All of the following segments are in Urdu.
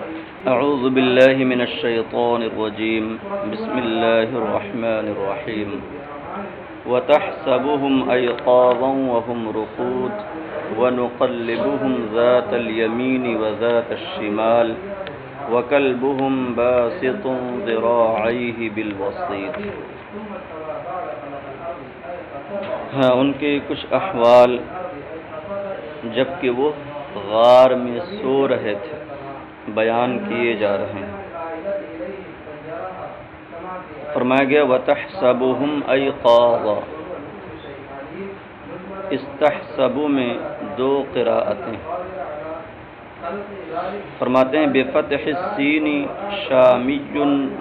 اعوذ باللہ من الشیطان الرجیم بسم اللہ الرحمن الرحیم وتحسبهم ایقاظا وهم رقود ونقلبهم ذات اليمين وذات الشمال وكلبهم باسط ذراعيه بالوسيط۔ ہاں، ان کے کچھ احوال جبکہ وہ غار میں سو رہے تھے بیان کیے جا رہے ہیں۔ فرمایا گیا وَتَحْسَبُهُمْ أَيْقَاظًا، استحسبوا میں دو قراءتیں، فرماتے ہیں بفتح السین شامی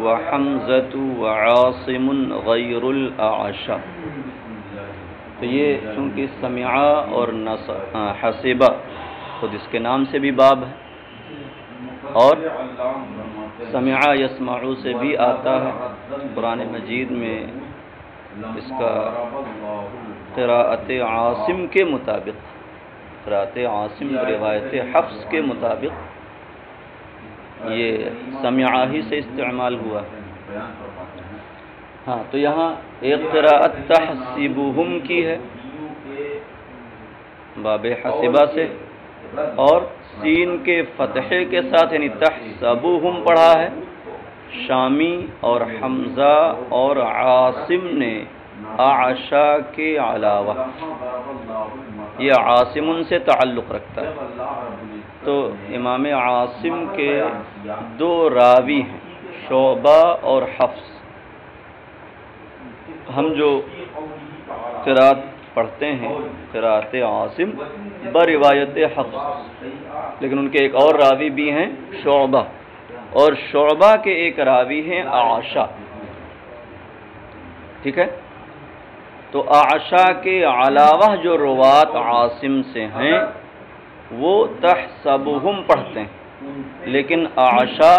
وحمزۃ وعاصم غیر الاعشى۔ تو یہ چونکہ سمعہ اور حسبہ خود اس کے نام سے بھی باب ہے، اور سمعہ یسمعو سے بھی آتا ہے۔ قرآن مجید میں اس کا قراءت عاصم کے مطابق، قراءت عاصم روایت حفص کے مطابق یہ سمعہ ہی سے استعمال ہوا ہے۔ ہاں، تو یہاں ایک قراءت تحسبہم کی ہے باب حسبہ سے، اور سین کے فتحے کے ساتھ یعنی تحسبہم پڑھا ہے شامی اور حمزہ اور عاصم نے اعشا کے علاوہ۔ یہ عاصم سے تعلق رکھتا ہے، تو امام عاصم کے دو راوی ہیں شعبہ اور حفص۔ ہم جو قرات پڑھتے ہیں قرات عاصم بروایت حفص، لیکن ان کے ایک اور راوی بھی ہیں شعبہ، اور شعبہ کے ایک راوی ہیں اعشا، ٹھیک ہے؟ تو اعشا کے علاوہ جو روات عاصم سے ہیں وہ تحسبہم پڑھتے ہیں، لیکن اعشا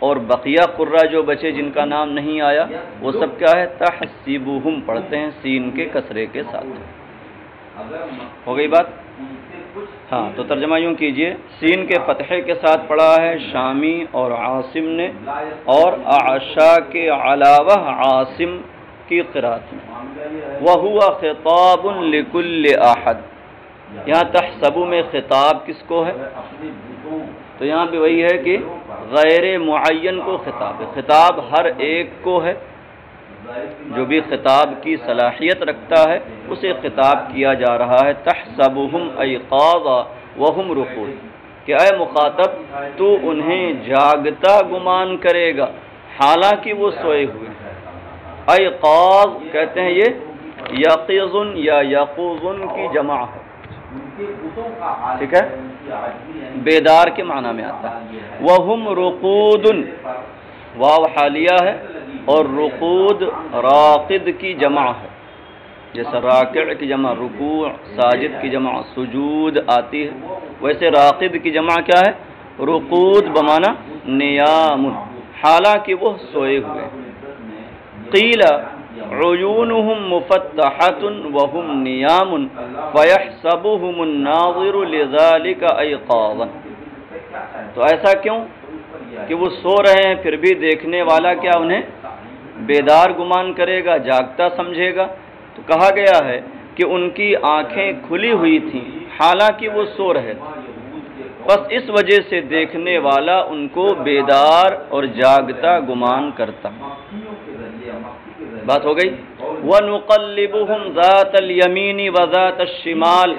اور بقیہ قرہ جو بچے جن کا نام نہیں آیا وہ سب کیا ہے؟ تحسبہم پڑھتے ہیں سین کے کسرے کے ساتھ۔ ہو گئی بات؟ ہاں، تو ترجمہ یوں کیجئے، سین کے فتحے کے ساتھ پڑھا ہے شامی اور عاصم نے، اور اعشا کے علاوہ عاصم کی قرات میں۔ وَهُوَ خِطَابٌ لِكُلِّ أَحَدٍ، یہاں تحسبو میں خطاب کس کو ہے؟ تو یہاں بھی وہی ہے کہ غیر معین کو خطاب ہے، خطاب ہر ایک کو ہے، جو بھی خطاب کی صلاحیت رکھتا ہے اسے خطاب کیا جا رہا ہے۔ تحسبہم ایقاظا وہم رقود، کہ اے مخاطب تو انہیں جاگتا گمان کرے گا حالانکہ وہ سوئے ہوئے ہیں۔ ایقاظ کہتے ہیں یہ یقظ یا یقوظ کی جمع ہے، ٹھیک ہے؟ بیدار کے معنی میں آتا ہے۔ وہم رقود، واو حالیہ ہے، اور رقود راقد کی جمع ہے، جیسے راکع کی جمع رکوع، ساجد کی جمع سجود آتی ہے، ویسے راقد کی جمع کیا ہے؟ رقود بمعنی نیام، حالانکہ وہ سوئے ہوئے۔ قیل عیونہم مفتحۃ وہم نیام فیحسبہم الناظر لذلک ایقاظا، تو ایسا کیوں کہ وہ سو رہے ہیں پھر بھی دیکھنے والا کیا انہیں بیدار گمان کرے گا، جاگتا سمجھے گا؟ تو کہا گیا ہے کہ ان کی آنکھیں کھلی ہوئی تھیں حالانکہ وہ سو رہے تھے، بس اس وجہ سے دیکھنے والا ان کو بیدار اور جاگتا گمان کرتا۔ بات ہو گئی؟ وَنُقَلِّبُهُمْ ذَاتَ الْيَمِينِ وَذَاتَ الشِّمَالِ،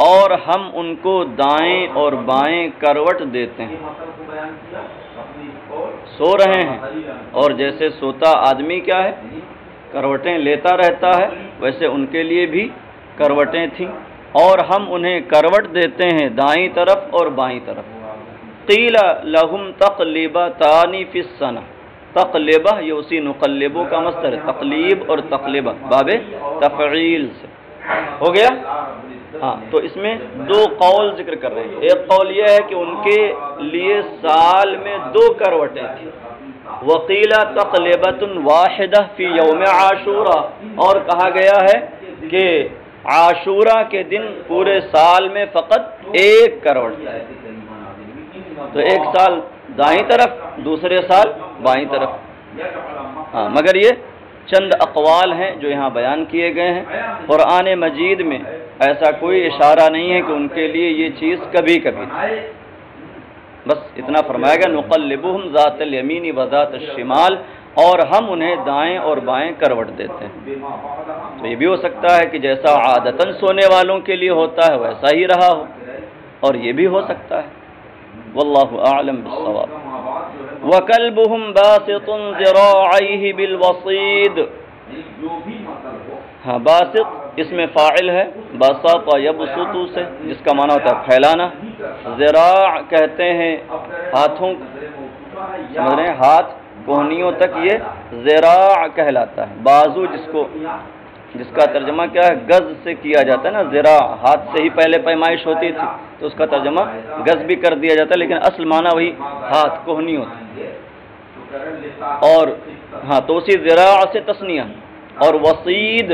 اور ہم ان کو دائیں اور بائیں کروٹ دیتے ہیں۔ سو رہے ہیں اور جیسے سوتا آدمی کیا ہے کروٹیں لیتا رہتا ہے، ویسے ان کے لیے بھی کروٹیں تھیں، اور ہم انہیں کروٹ دیتے ہیں دائیں طرف اور بائیں طرف۔ قیل لہم تقلبتان فی السنہ، تقلبہ یہ اسی نقلبو کا مصدر ہے، تقلیب اور تقلبہ باب تفعیل سے ہو گیا۔ ہاں، تو اس میں دو قول ذکر کر رہے ہیں۔ ایک قول یہ ہے کہ ان کے لیے سال میں دو کروٹیں تھیں، وقیل تقلبۃ واحدہ فی یوم عاشورہ، اور کہا گیا ہے کہ عاشورہ کے دن پورے سال میں فقط ایک کروٹ ہے۔ تو ایک سال دائیں طرف دوسرے سال بائیں طرف. ہاں مگر یہ چند اقوال ہیں جو یہاں بیان کیے گئے ہیں. قرآن مجید میں ایسا کوئی اشارہ نہیں ہے کہ ان کے لیے یہ چیز کبھی کبھی تھی. بس اتنا فرمایا گیا نقلبہم ذات الیمین و ذات الشمال، اور ہم انہیں دائیں اور بائیں کروٹ دیتے ہیں. تو یہ بھی ہو سکتا ہے کہ جیسا عادتاً سونے والوں کے لیے ہوتا ہے ویسا ہی رہا ہو، اور یہ بھی ہو سکتا ہے. واللہ اعلم بالصواب. وَكَلْبُهُمْ بَاسِطٌ ذِرَاعَيْهِ بِالْوَصِيدِ. ہاں باسط اس میں فاعل ہے بسط یبسط سے، جس کا معنی ہوتا ہے پھیلانا. ذراع کہتے ہیں ہاتھوں، سمجھ رہے ہیں، ہاتھ کوہنیوں تک یہ ذراع کہلاتا ہے. بازو جس کا ترجمہ کیا ہے گز سے کیا جاتا ہے نا. ذراع ہاتھ سے ہی پہلے پیمائش ہوتی تھی تو اس کا ترجمہ گز بھی کر دیا جاتا ہے، لیکن اصل معنی وہی ہاتھ کوہنیوں تھی. اور ہاں تو اسی ذراع سے تثنیہ. اور وصید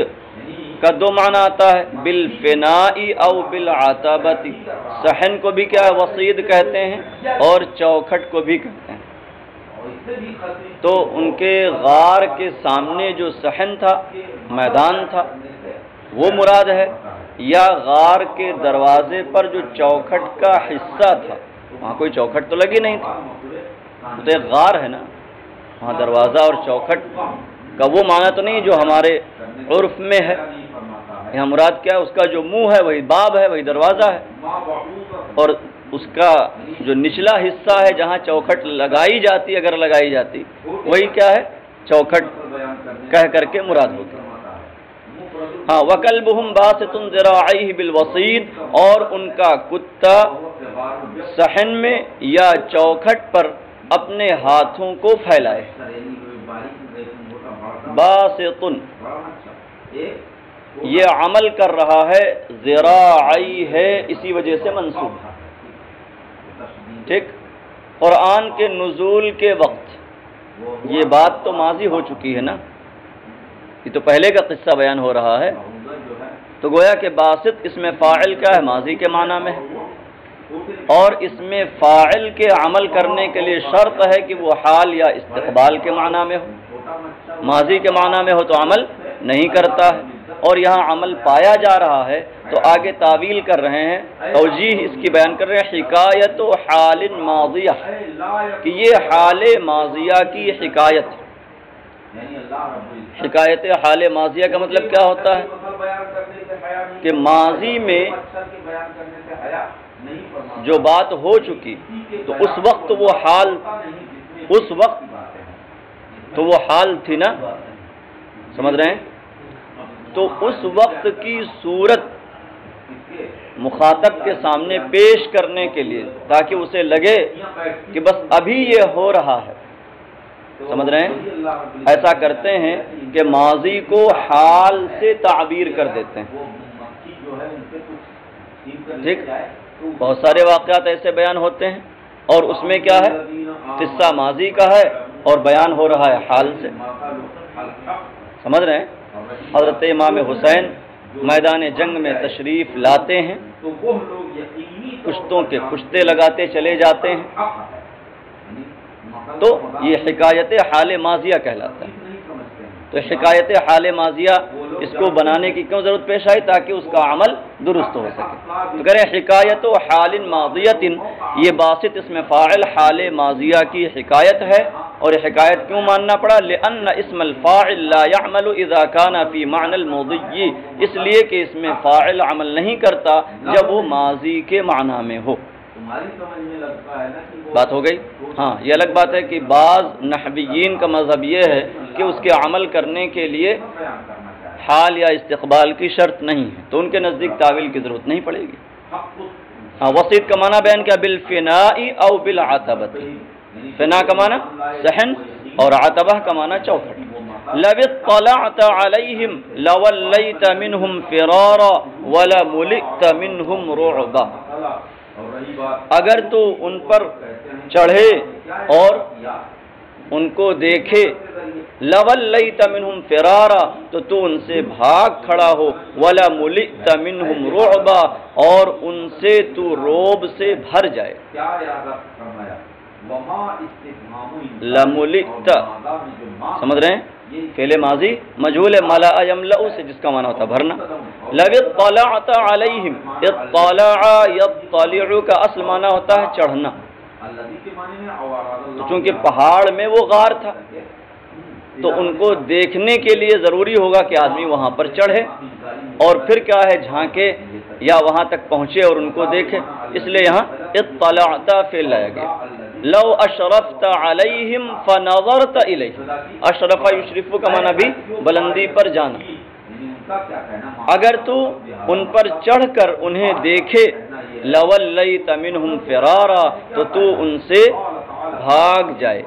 کا دو معنی آتا ہے بالفناء او بالعتبۃ. صحن کو بھی کیا ہے وصید کہتے ہیں اور چوکھٹ کو بھی کہتے ہیں. تو ان کے غار کے سامنے جو صحن تھا، میدان تھا، وہ مراد ہے، یا غار کے دروازے پر جو چوکھٹ کا حصہ تھا؟ وہاں کوئی چوکھٹ تو لگی نہیں تھی، تو ایک غار ہے نا، وہاں دروازہ اور چوکھٹ کا وہ معنی تو نہیں جو ہمارے عرف میں ہے. یہاں مراد کیا ہے اس کا جو منہ ہے وہی باب ہے، وہی دروازہ ہے، اور اس کا جو نچلا حصہ ہے جہاں چوکھٹ لگائی جاتی، اگر لگائی جاتی، وہی کیا ہے چوکھٹ کہہ کر کے مراد ہوتی. ہاں وَكَلْبُهُمْ بَاسِطٌ ذِرَاعَيْهِ بِالْوَصِيدِ. اور ان کا کتا صحن میں یا چوکھٹ پر اپنے ہاتھوں کو پھیلائے. باسط یہ عمل کر رہا ہے، ذراعی ہے اسی وجہ سے منصوب ہے. ٹھیک. قرآن کے نزول کے وقت یہ بات تو ماضی ہو چکی ہے نا، یہ تو پہلے کا قصہ بیان ہو رہا ہے. تو گویا کہ باسط اس میں فاعل کیا ہے ماضی کے معنی میں، اور اس میں فاعل کے عمل کرنے کے لیے شرط ہے کہ وہ حال یا استقبال کے معنی میں ہو. ماضی کے معنی میں ہو تو عمل نہیں کرتا ہے، اور یہاں عمل پایا جا رہا ہے تو آگے تعویل کر رہے ہیں، توجیہ اس کی بیان کر رہے ہیں. حکایت و حال ماضیہ، کہ یہ حال ماضیہ کی حکایت. حکایت حال ماضیہ کا مطلب کیا ہوتا ہے کہ ماضی میں جو بات ہو چکی تو اس وقت وہ حال، اس وقت تو وہ حال تھی نا، سمجھ رہے ہیں. تو اس وقت کی صورت مخاطب کے سامنے پیش کرنے کے لیے، تاکہ اسے لگے کہ بس ابھی یہ ہو رہا ہے. سمجھ رہے ہیں، ایسا کرتے ہیں کہ ماضی کو حال سے تعبیر کر دیتے ہیں. ٹھیک. بہت سارے واقعات ایسے بیان ہوتے ہیں اور اس میں کیا ہے قصہ ماضی کا ہے اور بیان ہو رہا ہے حال سے. سمجھ رہے ہیں. حضرت امام حسین میدان جنگ میں تشریف لاتے ہیں، کشتوں کے کشتے لگاتے چلے جاتے ہیں، تو یہ حکایت حال ماضیہ کہلاتا ہے. تو حکایت حال ماضیہ اس کو بنانے کی کیوں ضرورت پیش آئی؟ تاکہ اس کا عمل درست ہو سکے. تو کہہ رہے ہیں حکایت و حال ماضیۃ، یہ باسط اس میں فاعل حال ماضیہ کی حکایت ہے. اور یہ حکایت کیوں ماننا پڑا؟ لأن اسم الفاعل لا يعمل اذا كان في معنى الماضی، اس لیے کہ اس میں فاعل عمل نہیں کرتا جب وہ ماضی کے معنی میں ہو. بات ہو گئی. ہاں یہ الگ بات ہے کہ بعض نحویین کا مذہب یہ ہے کہ اس کے عمل کرنے کے لیے حال یا استقبال کی شرط نہیں ہے، تو ان کے نزدیک تعویل کی ضرورت نہیں پڑے گی. ہاں وسیط کا معنی بیان کیا؟ بالفناء او بالعتبۃ. فنا کا معنی صحن اور عتبہ کا معنی چوکھٹ. لو اطلعت علیہم لولیت منہم فرارا ولملئت منہم رعبا. اگر تو ان پر چڑھے اور ان کو دیکھے لولیت منہم فرارا تو تو ان سے بھاگ کھڑا ہو، ولملئت منہم رعبا اور ان سے تو روب سے بھر جائے۔ لملئت سمجھ رہے ہیں؟ فعل ماضی مجہول ملأ یملأ سے جس کا معنی ہوتا ہے بھرنا۔ لو اطلعت علیہم، اطلع یطلع کا اصل معنی ہوتا ہے چڑھنا، تو چونکہ پہاڑ میں وہ غار تھا تو ان کو دیکھنے کے لیے ضروری ہوگا کہ آدمی وہاں پر چڑھے اور پھر کیا ہے جھانکے یا وہاں تک پہنچے اور ان کو دیکھے، اس لیے یہاں اطلعت فعل لایا گیا۔ لو اشرفت علیہم فنظرت الیہم، اشرف یشرف کا معنی بھی بلندی پر جانا، اگر تو ان پر چڑھ کر انہیں دیکھے لولیت منہم فرارا تو تو ان سے بھاگ جائے۔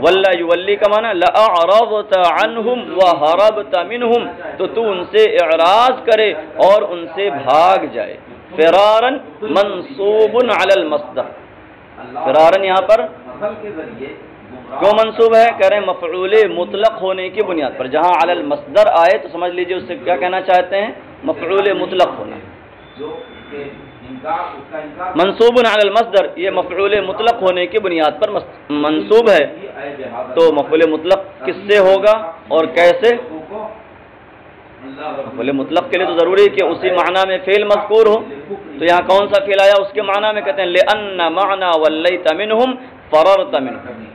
ولا یولی کا معنی لأعرضت عنہم وہربت منہم تو تو ان سے اعراض کرے اور ان سے بھاگ جائے۔ فرارن منصوب علی المصدر، فرارن یہاں پر کیوں منصوب ہے؟ کہہ رہے ہیں مفعول مطلق ہونے کی بنیاد پر، جہاں علی المصدر آئے تو سمجھ لیجئے اس سے کیا کہنا چاہتے ہیں؟ مفعول مطلق ہونا۔ منصوب علی المصدر یہ مفعول مطلق ہونے کی بنیاد پر منصوب ہے، تو مفعول مطلق کس سے ہوگا اور کیسے؟ مفعول مطلق کے لیے تو ضروری ہے کہ اسی معنی میں فعل مذکور ہو، تو یہاں کون سا فعل آیا اس کے معنی میں؟ کہتے ہیں لأن معنی ولیت منہم فررت منہم۔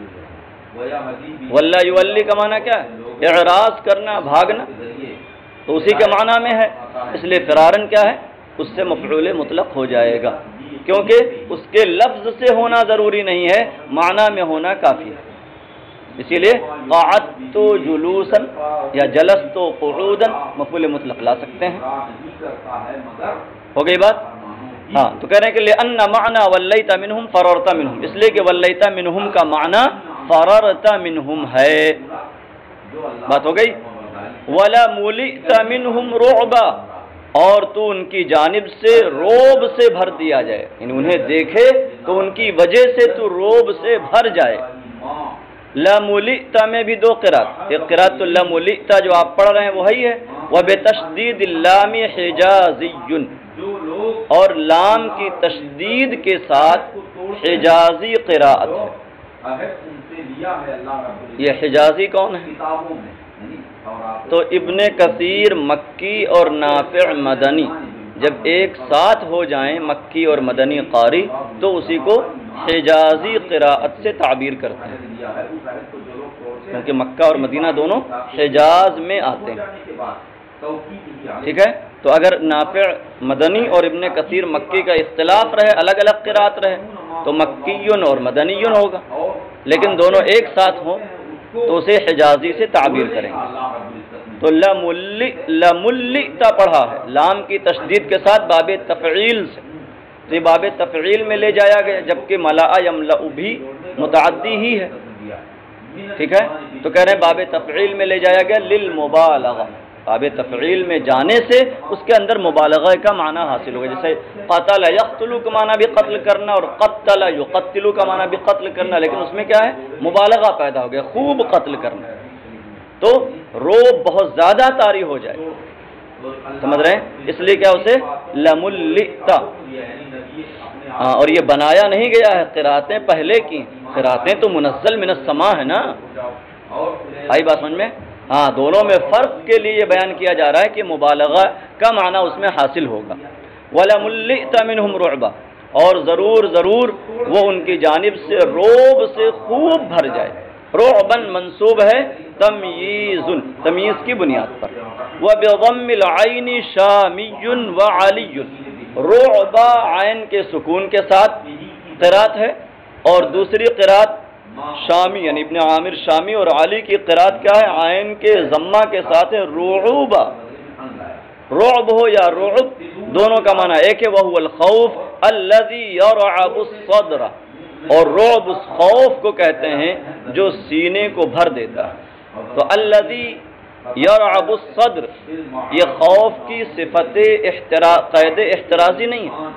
ولا یولی کا معنی کیا ہے؟ اعراض کرنا، بھاگنا، تو اسی کے معنی میں ہے، اس لیے فرارن کیا ہے؟ اس سے مفعول مطلق ہو جائے گا، کیونکہ اس کے لفظ سے ہونا ضروری نہیں ہے، معنی میں ہونا کافی ہے۔ اسی لیے قعدت جلوسا یا جلست قعودا مفعول مطلق لا سکتے ہیں۔ ہو گئی بات؟ ہاں، تو کہہ رہے ہیں کہ لأن معنی ولیت منہم فررت منہم، اس لیے کہ ولیت منہم کا معنی فررت منہم ہے۔ بات ہو گئی؟ ولملئت منہم رعبا اور تو ان کی جانب سے روب سے بھر دیا جائے، یعنی انہیں دیکھے تو ان کی وجہ سے تو روب سے بھر جائے۔ لملئت میں بھی دو قرات، ایک قرات تو لملئت جو آپ پڑھ رہے ہیں وہی ہے، وبتشدید اللام حجازی، اور لام کی تشدید کے ساتھ حجازی قراءت ہے۔ یہ حجازی کون ہے؟ تو ابن کثیر مکی اور نافع مدنی جب ایک ساتھ ہو جائیں، مکی اور مدنی قاری، تو اسی کو حجازی قراءت سے تعبیر کرتے ہیں، کیونکہ مکہ اور مدینہ دونوں حجاز میں آتے ہیں۔ ٹھیک ہے، تو اگر نافع مدنی اور ابن کثیر مکی کا اختلاف رہے، الگ الگ قراءت رہے، تو مکیون اور مدنیون ہوگا، لیکن دونوں ایک ساتھ ہوں تو اسے حجازی سے تعبیر کریں گے۔ تو لملئت پڑھا ہے، لام کی تشدید کے ساتھ باب تفعیل سے، تو یہ باب تفعیل میں لے جایا گیا، جبکہ ملأ یملأ بھی متعدی ہی ہے۔ ٹھیک ہے، تو کہہ رہے ہیں باب تفعیل میں لے جایا گیا للمبالغہ، باب تفعیل میں جانے سے اس کے اندر مبالغہ کا معنی حاصل ہوگا، جیسے قتل یقتل کا معنی بھی قتل کرنا اور قتل یقتل کا معنی بھی قتل کرنا، لیکن اس میں کیا ہے؟ مبالغہ پیدا ہو گیا، خوب قتل کرنا، تو روب بہت زیادہ طاری ہو جائے، سمجھ رہے ہیں؟ اس لیے کیا اسے لملئت، اور یہ بنایا نہیں گیا ہے، قراتیں پہلے کی، قراتیں تو منزل من السماء ہے نا۔ آئی بات سمجھ میں؟ ہاں، دونوں میں فرق کے لیے یہ بیان کیا جا رہا ہے کہ مبالغہ کا معنی اس میں حاصل ہوگا۔ وَلَمُلِّئْتَ مِنْهُمْ رُعْبًا، اور ضرور ضرور وہ ان کی جانب سے روب سے خوب بھر جائے۔ رعباً منصوب ہے تمییز، تمییز کی بنیاد پر۔ وَبِضَمِّ الْعَيْنِ شَامِيٌّ وَعَلِيٌّ، رعبا عین کے سکون کے ساتھ قرات ہے، اور دوسری قرات شامی یعنی ابن عامر شامی اور علی کی قرات کیا ہے؟ عین کے ضمہ کے ساتھ ہے رعوبا، رعب ہو یا رعب دونوں کا معنی ایک ہے، وَهُوَ الْخَوْفُ الَّذِي يَرْعَبُ الصَّدْرَ، اور رعب اس خوف کو کہتے ہیں جو سینے کو بھر دیتا ہے۔ تو الذی یرعب الصدر، یہ خوف کی صفت قید احترازی نہیں ہے،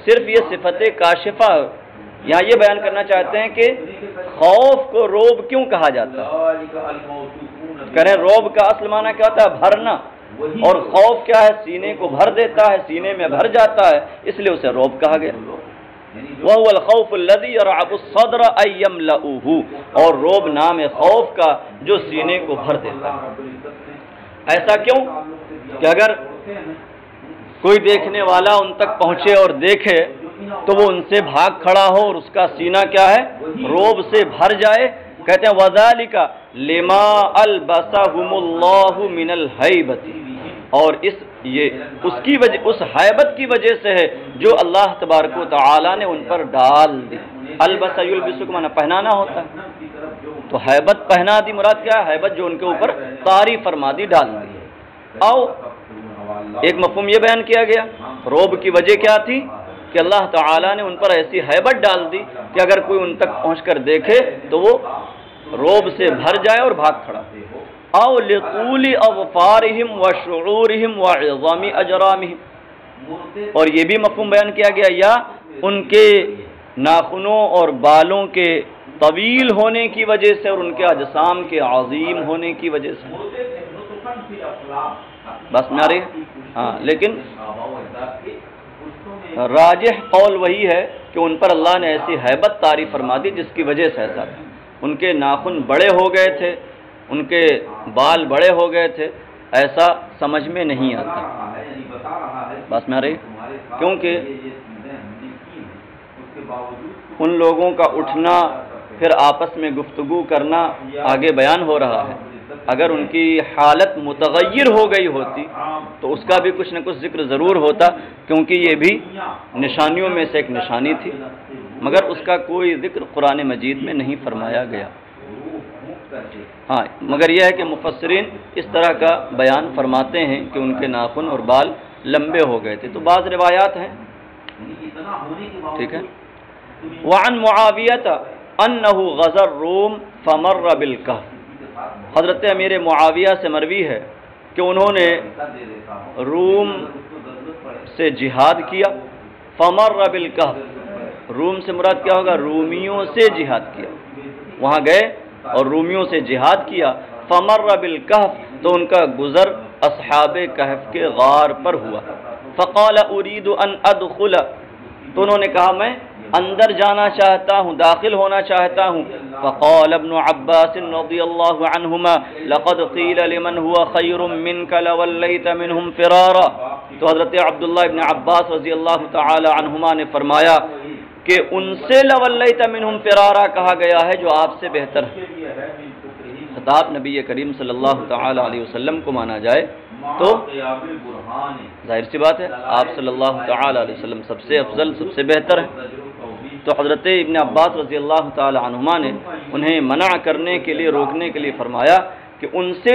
صرف یہ صفت کاشفہ یہاں یہ بیان کرنا چاہتے ہیں کہ خوف کو روب کیوں کہا جاتا ہے؟ کریں روب کا اصل معنی کیا ہوتا ہے؟ بھرنا، اور خوف کیا ہے؟ سینے کو بھر دیتا ہے، سینے میں بھر جاتا ہے، اس لیے اسے روب کہا گیا۔ وَهُوَ الْخَوْفُ الَّذِي يَرْعَبُ الصَّدْرَ أَن يَمْلَؤُهُ، اور روب نام ہے خوف کا جو سینے کو بھر دیتا ہے۔ ایسا کیوں کہ اگر کوئی دیکھنے والا ان تک پہنچے اور دیکھے تو وہ ان سے بھاگ کھڑا ہو اور اس کا سینہ کیا ہے؟ روب سے بھر جائے۔ کہتے ہیں وَذَلِكَ لِمَا أَلْبَسَهُمُ اللَّهُ مِنَ الْهَيْبَةِ، اور اس کی وجہ، اس حیبت کی وجہ سے ہے جو اللہ تبارک و تعالی نے ان پر ڈال دی۔ البس یلبس کا معنی پہنانا ہوتا ہے، تو حیبت پہنا دی، مراد کیا ہے؟ حیبت جو ان کے اوپر طاری فرما دی، ڈال دی۔ او ایک مفہوم یہ بیان کیا گیا، روب کی وجہ کیا تھی؟ کہ اللہ تعالی نے ان پر ایسی حیبت ڈال دی کہ اگر کوئی ان تک پہنچ کر دیکھے تو وہ روب سے بھر جائے اور بھاگ کھڑا۔ او لطول اظفارہم وشعورہم وعظام اجرامہم، اور یہ بھی مفہوم بیان کیا گیا یا ان کے ناخنوں اور بالوں کے طویل ہونے کی وجہ سے اور ان کے اجسام کے عظیم ہونے کی وجہ سے۔ بس میاری ہاں، لیکن راجح قول وہی ہے کہ ان پر اللہ نے ایسی حیبت طاری فرما دی جس کی وجہ سے ایسا تھا۔ ان کے ناخن بڑے ہو گئے تھے، ان کے بال بڑے ہو گئے تھے، ایسا سمجھ میں نہیں آتا۔ بس میں رہی، کیونکہ ان لوگوں کا اٹھنا پھر آپس میں گفتگو کرنا آگے بیان ہو رہا ہے، اگر ان کی حالت متغیر ہو گئی ہوتی تو اس کا بھی کچھ نہ کچھ ذکر ضرور ہوتا، کیونکہ یہ بھی نشانیوں میں سے ایک نشانی تھی، مگر اس کا کوئی ذکر قرآن مجید میں نہیں فرمایا گیا۔ ہاں، مگر یہ ہے کہ مفسرین اس طرح کا بیان فرماتے ہیں کہ ان کے ناخن اور بال لمبے ہو گئے تھے، تو بعض روایات ہیں، ٹھیک ہے۔ وعن معاویہ انہ غزا الروم فمر بالکہف، حضرت امیر معاویہ سے مروی ہے کہ انہوں نے روم سے جہاد کیا، فمر بالکہف، روم سے مراد کیا ہوگا؟ رومیوں سے جہاد کیا، وہاں گئے اور رومیوں سے جہاد کیا۔ فمر بالکہف، تو ان کا گزر اصحاب کہف کے غار پر ہوا۔ فقال اريد ان ادخل، تو انہوں نے کہا میں اندر جانا چاہتا ہوں، داخل ہونا چاہتا ہوں۔ فقال ابن عباس رضی اللہ عنہما لقد قیل لمن هو خیر منك لولیت منهم فرارا، تو حضرت عبداللہ ابن عباس رضی اللہ تعالی عنہما نے فرمایا کہ ان سے لولیت منهم فرارا کہا گیا ہے جو آپ سے بہتر ہے۔ خطاب نبی کریم صلی اللہ تعالی علیہ وسلم کو مانا جائے تو ظاہر سی بات ہے آپ صلی اللہ تعالی علیہ وسلم سب سے افضل، سب سے بہتر ہے۔ تو حضرت ابن عباس رضی اللہ تعالی عنہما نے انہیں منع کرنے کے لیے، روکنے کے لیے فرمایا کہ ان سے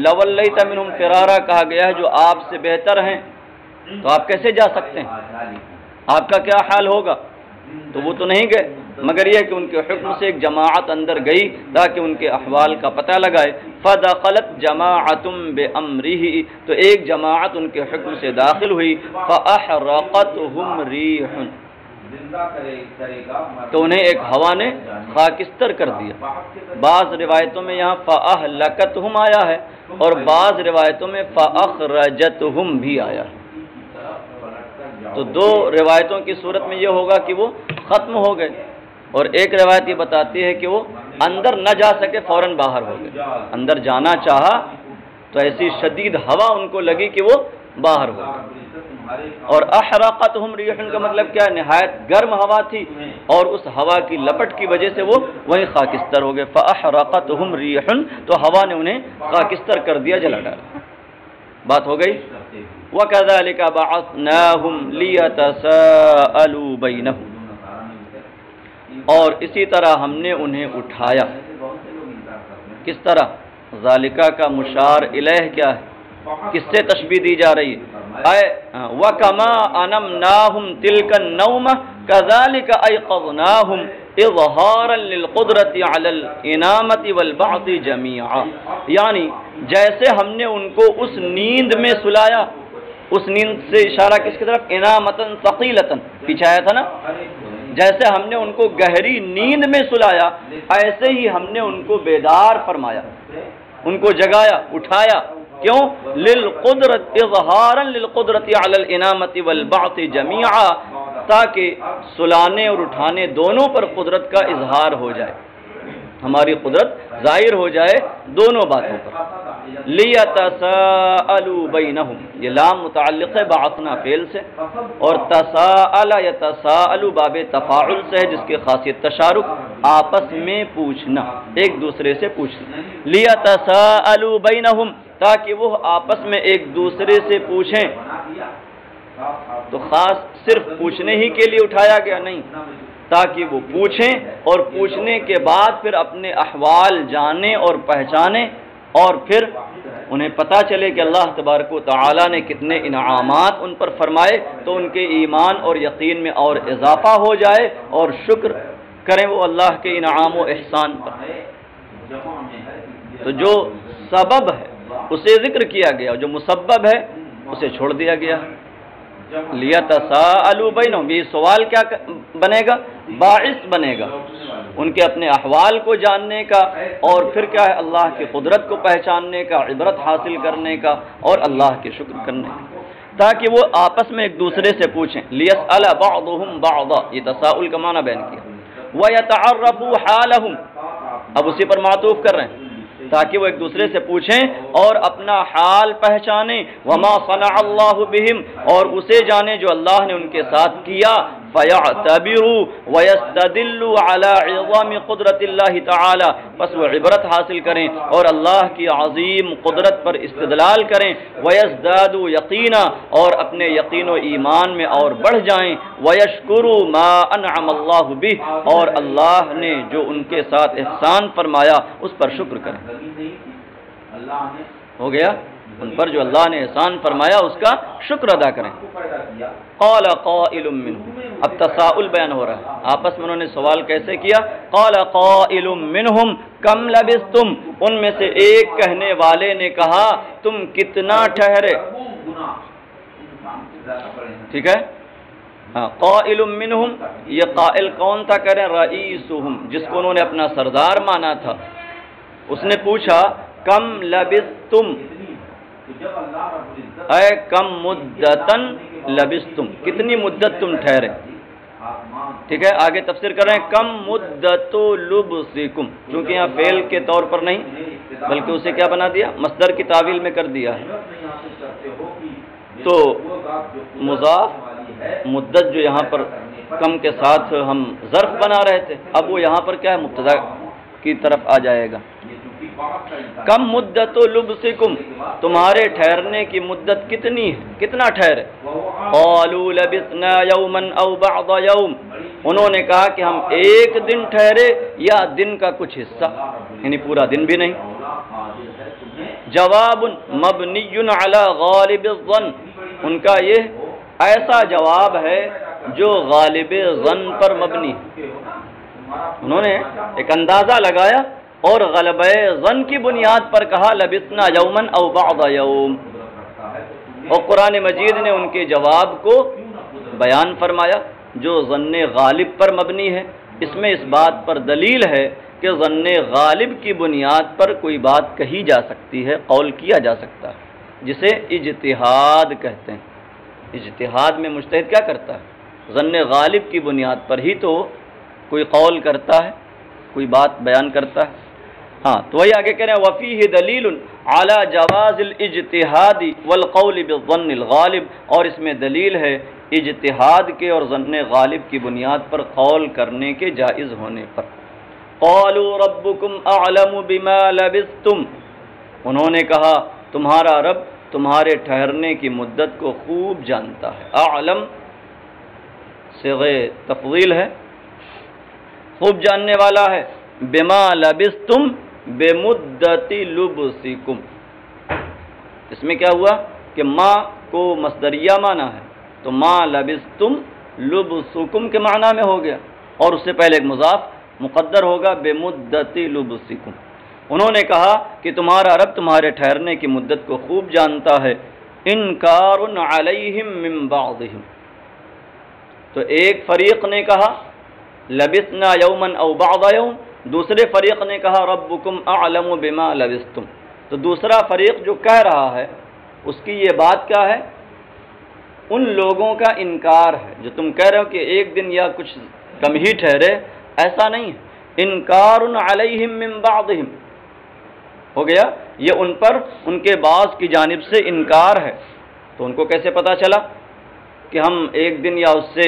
لولیت منهم فرارا کہا گیا ہے جو آپ سے بہتر ہیں، تو آپ کیسے جا سکتے ہیں؟ آپ کا کیا حال ہوگا؟ تو وہ تو نہیں گئے، مگر یہ کہ ان کے حکم سے ایک جماعت اندر گئی تاکہ ان کے احوال کا پتہ لگائے۔ فدخلت جماعت بامرہ، تو ایک جماعت ان کے حکم سے داخل ہوئی۔ فاحرقتهم ریح، تو انہیں ایک ہوا نے خاکستر کر دیا۔ بعض روایتوں میں یہاں فاہلکتہم آیا ہے اور بعض روایتوں میں فاخرجتہم بھی آیا ہے، تو دو روایتوں کی صورت میں یہ ہوگا کہ وہ ختم ہو گئے، اور ایک روایت یہ بتاتی ہے کہ وہ اندر نہ جا سکے، فوراً باہر ہو گئے۔ اندر جانا چاہا تو ایسی شدید ہوا ان کو لگی کہ وہ باہر ہو گئے۔ اور احرقتہم ریح کا مطلب کیا ہے؟ نہایت گرم ہوا تھی اور اس ہوا کی لپٹ کی وجہ سے وہ وہیں خاکستر ہو گئے۔ فاحرقتہم ریح، تو ہوا نے انہیں خاکستر کر دیا، جلا ڈالا۔ بات ہو گئی۔ وَكَذَلِكَ بَعَثْنَاهُمْ لِيَتَسَاءَلُوا بَيْنَهُمْ، اور اسی طرح ہم نے انہیں اٹھایا۔ کس طرح؟ ذالکہ کا مشار الیہ کیا ہے؟ کس سے تشبیہ دی جا رہی ہے؟ وَكَمَا أَنَمْنَاهُمْ تِلْكَ النَّوْمَ كَذَلِكَ أَيْقَظْنَاهُمْ إِظْهَارًا لِلْقُدْرَةِ عَلَى الْإِنَامَةِ وَالْبَعْثِ جَمِيعًا، یعنی جیسے ہم نے ان کو اس نیند میں سلایا، اس نیند سے اشارہ کس کی طرف؟ انامتن ثقیلتن، پیچھے آیا تھا نا، جیسے ہم نے ان کو گہری نیند میں سلایا ایسے ہی ہم نے ان کو بیدار فرمایا، ان کو جگایا، اٹھایا۔ کیوں؟ للقدرت اظہارا للقدرت علی الانامۃ والبعث جمیعا، تاکہ سلانے اور اٹھانے دونوں پر قدرت کا اظہار ہو جائے، ہماری قدرت ظاہر ہو جائے دونوں باتوں پر۔ لیتساءلوا بینہم، یہ لام متعلق ہے بعثنا فعل سے، اور تساءل یتساءل باب تفاعل سے ہے، جس کی خاصیت تشارک، آپس میں پوچھنا، ایک دوسرے سے پوچھنا۔ لیتساءلوا بینہم، تاکہ وہ آپس میں ایک دوسرے سے پوچھیں۔ تو خاص صرف پوچھنے ہی کے لیے اٹھایا گیا نہیں، تاکہ وہ پوچھیں اور پوچھنے کے بعد پھر اپنے احوال جانیں اور پہچانیں، اور پھر انہیں پتہ چلے کہ اللہ تبارک و تعالیٰ نے کتنے انعامات ان پر فرمائے، تو ان کے ایمان اور یقین میں اور اضافہ ہو جائے اور شکر کریں وہ اللہ کے انعام و احسان پر۔ تو جو سبب ہے اسے ذکر کیا گیا، جو مسبب ہے اسے چھوڑ دیا گیا۔ لیتساءلوا بینہم، یہ سوال کیا بنے گا؟ باعث بنے گا ان کے اپنے احوال کو جاننے کا، اور پھر کیا ہے؟ اللہ کی قدرت کو پہچاننے کا، عبرت حاصل کرنے کا، اور اللہ کے شکر کرنے کا، تاکہ وہ آپس میں ایک دوسرے سے پوچھیں۔ لیسأل بعضهم بعضا، یہ تساؤل کا معنی بیان کیا۔ وَيَتَعَرَّفُوا حَالَهُمْ، اب اسی پر معطوف کر رہے ہیں، تاکہ وہ ایک دوسرے سے پوچھیں اور اپنا حال پہچانیں۔ وَمَا صَنَعَ اللَّهُ بِهِمْ، اور اسے جانیں جو اللہ نے ان کے ساتھ کیا۔ فَيَعْتَبِرُوا وَيَسْتَدِلُّوا عَلَى عِظَامِ قُدْرَةِ اللَّهِ تَعَالَى، بس وہ عبرت حاصل کریں اور اللہ کی عظیم قدرت پر استدلال کریں۔ وَيَزْدَادُوا يَقِينًا، اور اپنے یقین و ایمان میں اور بڑھ جائیں۔ وَيَشْكُرُوا مَا أَنْعَمَ اللَّهُ بِهِ، اور اللہ نے جو ان کے ساتھ احسان فرمایا اس پر شکر کریں۔ ہو گیا؟ ان پر جو اللہ نے احسان فرمایا اس کا شکر ادا کریں۔ قال قائل منهم، اب تساؤل بیان ہو رہا ہے، آپس میں انہوں نے سوال کیسے کیا؟ قال قائل منهم کم لبثتم، ان میں سے ایک کہنے والے نے کہا تم کتنا ٹھہرے۔ ٹھیک ہے؟ قائل منهم، یہ قائل کون تھا؟ کریں رئیسهم، جس کو انہوں نے اپنا سردار مانا تھا۔ اس نے پوچھا کم لبثتم، اے کم مدتن لبثتم، کتنی مدت تم ٹھہرے۔ ٹھیک ہے، آگے تفسیر کر رہے ہیں کم مدت لبثکم، چونکہ یہاں فعل کے طور پر نہیں بلکہ اسے کیا بنا دیا؟ مصدر کی تعویل میں کر دیا ہے۔ تو مضاف مدت جو یہاں پر کم کے ساتھ ہم ظرف بنا رہے تھے، اب وہ یہاں پر کیا ہے؟ مبتدا کی طرف آ جائے گا۔ کم مدت لبثکم، تمہارے ٹھہرنے کی مدت کتنی ہے؟ کتنا ٹھہرے؟ قالوا لبثنا یوما او بعض یوم، انہوں نے کہا کہ ہم ایک دن ٹھہرے یا دن کا کچھ حصہ، یعنی پورا دن بھی نہیں۔ جواب مبنی علی غالب الظن، ان کا یہ ایسا جواب ہے جو غالب ظن پر مبنی ہے۔ انہوں نے ایک اندازہ لگایا اور غلبہ ظن کی بنیاد پر کہا لبثنا یوما او بعض یوم، اور قرآن مجید نے ان کے جواب کو بیان فرمایا جو ظن غالب پر مبنی ہے۔ اس میں اس بات پر دلیل ہے کہ ظن غالب کی بنیاد پر کوئی بات کہی جا سکتی ہے، قول کیا جا سکتا ہے، جسے اجتہاد کہتے ہیں۔ اجتہاد میں مجتہد کیا کرتا ہے؟ ظن غالب کی بنیاد پر ہی تو کوئی قول کرتا ہے، کوئی بات بیان کرتا ہے۔ ہاں تو وہی آگے کہہ رہے ہیں وفیہ دلیل علی جواز الاجتہاد والقول بالظن الغالب، اور اس میں دلیل ہے اجتہاد کے اور ظن غالب کی بنیاد پر قول کرنے کے جائز ہونے پر۔ قالوا ربکم اعلم بما لبثتم، انہوں نے کہا تمہارا رب تمہارے ٹھہرنے کی مدت کو خوب جانتا ہے۔ اعلم صیغہ تفضیل ہے، خوب جاننے والا ہے۔ بما لبثتم بمدت لبثکم، اس میں کیا ہوا کہ ما کو مصدریہ مانا ہے، تو ما لبثتم لبثکم کے معنی میں ہو گیا، اور اس سے پہلے ایک مضاف مقدر ہوگا بمدت لبثکم۔ انہوں نے کہا کہ تمہارا رب تمہارے ٹھہرنے کی مدت کو خوب جانتا ہے۔ انکار علیہم من بعضہم، تو ایک فریق نے کہا لبثنا یومن او بعض یوم، دوسرے فریق نے کہا ربکم اعلم بما لبثتم۔ تو دوسرا فریق جو کہہ رہا ہے اس کی یہ بات کیا ہے؟ ان لوگوں کا انکار ہے جو تم کہہ رہے ہو کہ ایک دن یا کچھ کم ہی ٹھہرے، ایسا نہیں ہے۔ انکار علیہم من بعضہم، ہو گیا یہ ان پر ان کے بعض کی جانب سے انکار ہے۔ تو ان کو کیسے پتا چلا کہ ہم ایک دن یا اس سے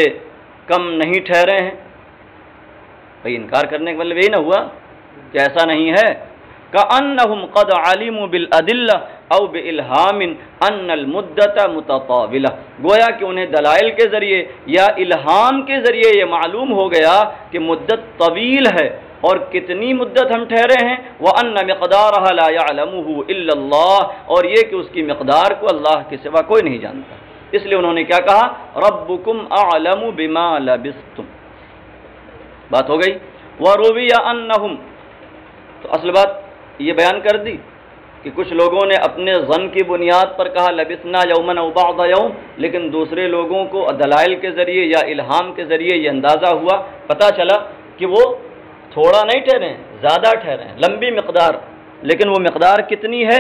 کم نہیں ٹھہرے ہیں؟ بھئی انکار کرنے کا مطلب یہی نہ ہوا کہ ایسا نہیں ہے۔ کأنہم قد علموا بالادلہ او بالہام ان المدت متطاولہ، گویا کہ انہیں دلائل کے ذریعے یا الہام کے ذریعے یہ معلوم ہو گیا کہ مدت طویل ہے اور کتنی مدت ہم ٹھہرے ہیں، وَأَنَّ مِقْدَارَهَا لَا يَعْلَمُهُ إِلَّا اللَّهُ، اور یہ کہ اس کی مقدار کو اللہ کے سوا کوئی نہیں جانتا۔ اس لیے انہوں نے کیا کہا؟ رَبُّكُمْ أَعْلَمُ بِمَا لَبِثْتُمْ، بات ہو گئی۔ وَرُوِيَ أَنَّهُمْ، تو اصل بات یہ بیان کر دی کہ کچھ لوگوں نے اپنے ظن کی بنیاد پر کہا لبثنا یومن او بعض یوم، لیکن دوسرے لوگوں کو دلائل کے ذریعے یا الہام کے ذریعے یہ اندازہ ہوا، پتہ چلا کہ وہ تھوڑا نہیں ٹھہرے ہیں، زیادہ ٹھہرے ہیں، لمبی مقدار، لیکن وہ مقدار کتنی ہے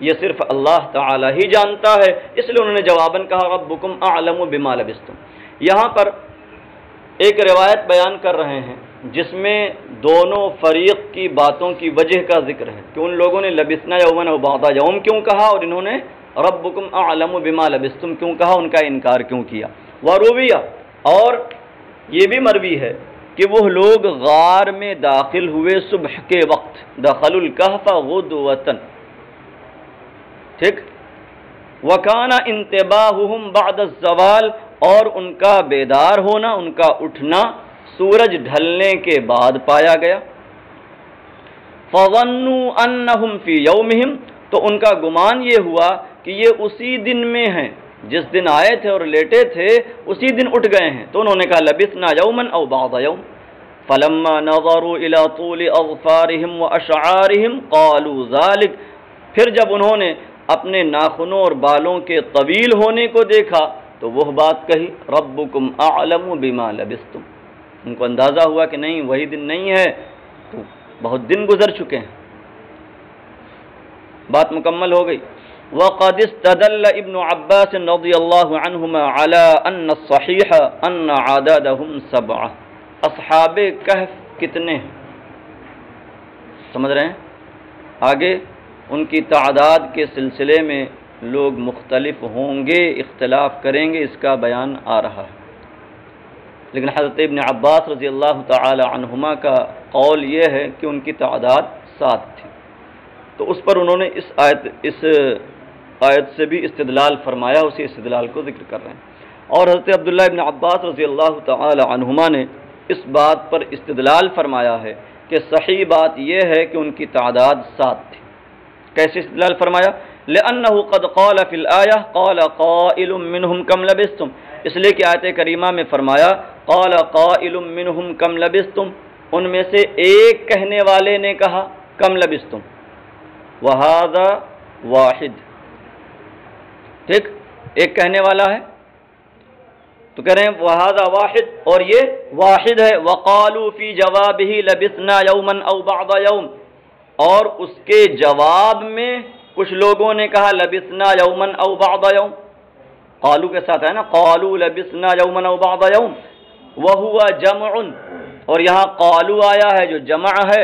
یہ صرف اللہ تعالی ہی جانتا ہے۔ اس لیے انہوں نے جواباً کہا ربکم اعلم بما لبثتم۔ یہاں پر ایک روایت بیان کر رہے ہیں جس میں دونوں فریق کی باتوں کی وجہ کا ذکر ہے کہ ان لوگوں نے لبثنا یومن او بعض یوم کیوں کہا اور انہوں نے ربکم اعلم بما لبثتم کیوں کہا، ان کا انکار کیوں کیا۔ ورویہ، اور یہ بھی مروی ہے کہ وہ لوگ غار میں داخل ہوئے صبح کے وقت، دخلوا الکہف غدوۃ، ٹھیک، وکان انتباہہم بعد الزوال، اور ان کا بیدار ہونا، ان کا اٹھنا سورج ڈھلنے کے بعد پایا گیا۔ فظنوا انہم فی یومہم، تو ان کا گمان یہ ہوا کہ یہ اسی دن میں ہیں، جس دن آئے تھے اور لیٹے تھے اسی دن اٹھ گئے ہیں، تو انہوں نے کہا لبثنا یومن او بعض یوم۔ فلما نظروا الى طول اظفارهم واشعارهم قالوا ذلك، پھر جب انہوں نے اپنے ناخنوں اور بالوں کے طویل ہونے کو دیکھا تو وہ بات کہی ربکم اعلم بما لبثتم، ان کو اندازہ ہوا کہ نہیں وہی دن نہیں ہے، تو بہت دن گزر چکے ہیں۔ بات مکمل ہو گئی۔ وقد استدل ابن عباس رضی اللہ عنہما على ان الصحیح ان عددهم 7، اصحاب کہف کتنے ہیں سمجھ رہے ہیں؟ آگے ان کی تعداد کے سلسلے میں لوگ مختلف ہوں گے، اختلاف کریں گے، اس کا بیان آ رہا ہے، لیکن حضرت ابن عباس رضی اللہ تعالی عنہما کا قول یہ ہے کہ ان کی تعداد 7 تھی، تو اس پر انہوں نے اس آیت سے بھی استدلال فرمایا، اسی استدلال کو ذکر کر رہے ہیں۔ اور حضرت عبداللہ ابن عباس رضی اللہ تعالی عنہما نے اس بات پر استدلال فرمایا ہے کہ صحیح بات یہ ہے کہ ان کی تعداد 7 تھی۔ کیسے استدلال فرمایا؟ لأنه قد قال في الآية قال قائل منهم كم لبثتم، اس لیے کہ آیت کریمہ میں فرمایا قال قائل منهم كم لبثتم، ان میں سے ایک کہنے والے نے کہا کم لبثتم، وهذا واحد، ٹھیک، ایک کہنے والا ہے تو کہہ رہے ہیں وهذا واحد، اور یہ واحد ہے۔ وقالوا في جوابه لبثنا يوما او بعض يوم، اور اس کے جواب میں کچھ لوگوں نے کہا لبثنا یومن او بعض یوم، قالو کے ساتھ ہے نا، قالو لبثنا یومن او بعض یوم، وہو جمع، اور یہاں قالو آیا ہے جو جمع ہے،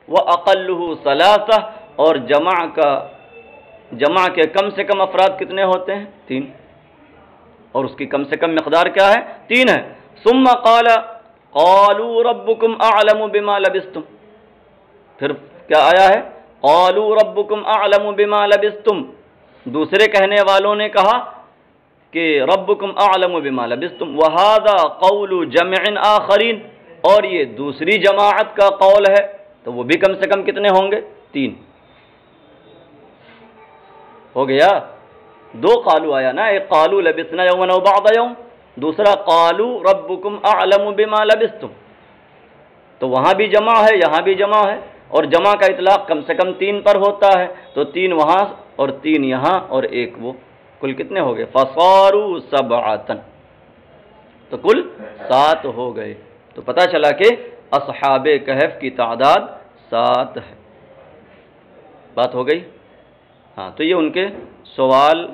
واقلہ ثلاثہ، اور جمع کے کم سے کم افراد کتنے ہوتے ہیں؟ 3، اور اس کی کم سے کم مقدار کیا ہے؟ 3 ہے۔ ثم قال قالوا ربکم اعلم بما لبثتم، پھر کیا آیا ہے؟ قالوا ربکم اعلم بما لبثتم، دوسرے کہنے والوں نے کہا کہ ربکم اعلم بما لبثتم، وهذا قول جمع آخرین، اور یہ دوسری جماعت کا قول ہے، تو وہ بھی کم سے کم کتنے ہوں گے؟ 3 ہو گیا۔ 2 قالو آیا نا، ایک قالو لبثنا یوما او بعض یوم، دوسرا قالو ربکم اعلم بما لبثتم، تو وہاں بھی جمع ہے یہاں بھی جمع ہے، اور جمع کا اطلاق کم سے کم 3 پر ہوتا ہے، تو 3 وہاں اور 3 یہاں اور 1 وہ، کل کتنے ہو گئے؟ فصاروا 7، تو کل 7 ہو گئے۔ تو پتہ چلا کہ اصحاب کہف کی تعداد 7 ہے۔ بات ہو گئی؟ ہاں، تو یہ ان کے سوال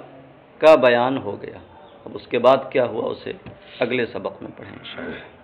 کا بیان ہو گیا۔ اب اس کے بعد کیا ہوا اسے اگلے سبق میں پڑھیں انشاءاللہ۔